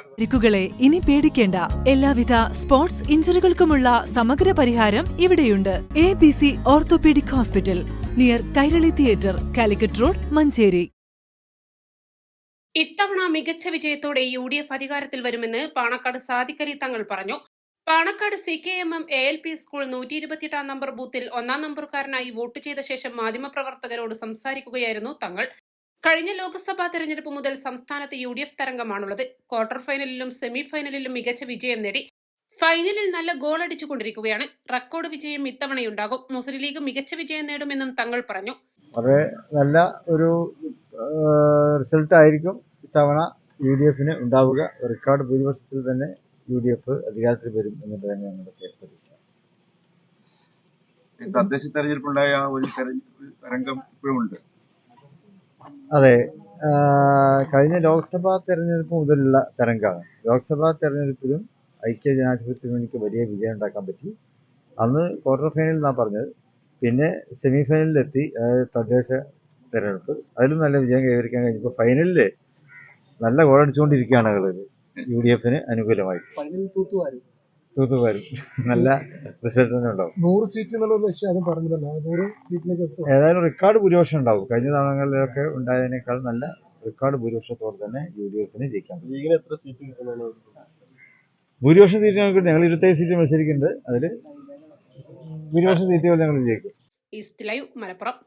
പരിക്കുകളെ ഇനി പേടിക്കേണ്ട. എല്ലാവിധ സ്പോർട്സ് ഇഞ്ചുറികൾക്കുമുള്ള സമഗ്ര പരിഹാരം ഇവിടെയുണ്ട്. ABC orthopaedic hospital, near Kairali theatre, Calicut road, Manjeri. ഇത്തവണ മികച്ച വിജയത്തോടെ UDF അധികാരത്തിൽ വരുമെന്ന് പാണക്കാട് സാദിഖലി തങ്ങൾ പറഞ്ഞു. Panakkad CKMM ALP school 128 number ബൂത്തിൽ 1-ാം നമ്പർക്കാരനായി വോട്ട് ചെയ്ത ശേഷം മാധ്യമപ്രവർത്തകരോട് സംസാരിക്കുകയായിരുന്നു തങ്ങൾ. കഴിഞ്ഞ ലോക്സഭാ തെരഞ്ഞെടുപ്പ് മുതൽ സംസ്ഥാനത്ത് UDF തരംഗമാണുള്ളത്. ക്വാർട്ടർ ഫൈനലിലും സെമി ഫൈനലിലും മികച്ച വിജയം നേടി. ഫൈനലിൽ നല്ല ഗോൾ അടിച്ചുകൊണ്ടിരിക്കുകയാണ്. റെക്കോർഡ് വിജയം ഇത്തവണയുണ്ടാകും. മുസ്ലിം ലീഗ് മികച്ച വിജയം നേടുമെന്നും തങ്ങൾ പറഞ്ഞു. വളരെ നല്ല ഒരു റിസൾട്ട് ആയിരിക്കും ഇത്തവണ UDFന് ഉണ്ടാവുക. റെക്കോർഡ് ഭൂരിപക്ഷത്തിൽ തന്നെ UDF അധികാരത്തിൽ വരും എന്നത് തന്നെ ഞങ്ങളുടെ പ്രതീക്ഷ. തദ്ദേശ തെരഞ്ഞെടുപ്പുണ്ടായ ഒരു തരംഗം ഇപ്പോഴുമുണ്ട്. അതെ, കഴിഞ്ഞ ലോക്സഭാ തെരഞ്ഞെടുപ്പ് മുതലുള്ള തരംഗമാണ്. ലോക്സഭാ തെരഞ്ഞെടുപ്പിലും ഐക്യ ജനാധിപത്യ മുന്നണിക്ക് വലിയ വിജയം ഉണ്ടാക്കാൻ പറ്റി. അന്ന് ക്വാർട്ടർ ഫൈനൽ എന്നാണ് പറഞ്ഞത്. പിന്നെ സെമി ഫൈനലിലെത്തി, തദ്ദേശ തെരഞ്ഞെടുപ്പ്, അതിലും നല്ല വിജയം കൈവരിക്കാൻ കഴിഞ്ഞപ്പോൾ ഫൈനലിൽ നല്ല ഗോളടിച്ചുകൊണ്ടിരിക്കുകയാണ് UDFന് അനുകൂലമായി. തൂത്തുവാരും നല്ല റിസൾട്ട് തന്നെ ഉണ്ടാവും. 100 സീറ്റ് എന്നുള്ള ലക്ഷ്യം പറഞ്ഞതല്ല, 100 സീറ്റിലേക്ക് ഏതായാലും റെക്കോർഡ് ഭൂരിപക്ഷം ഉണ്ടാവും. കഴിഞ്ഞ തവണകളിലൊക്കെ ഉണ്ടായതിനേക്കാൾ നല്ല റെക്കോർഡ് ഭൂരിപക്ഷത്തോടെ തന്നെ UDFന് ജയിക്കാൻ പറ്റും. ലീഗിന് എത്ര സീറ്റ് കിട്ടുന്നതാണ്? ഭൂരിപക്ഷം സീറ്റ് ഞങ്ങൾക്ക്, ഞങ്ങൾ 27 സീറ്റ് മത്സരിക്കുന്നുണ്ട്. അതിൽ ഭൂരിപക്ഷം സീറ്റുകൾ ഞങ്ങൾ ജയിക്കും. East live, Malappuram.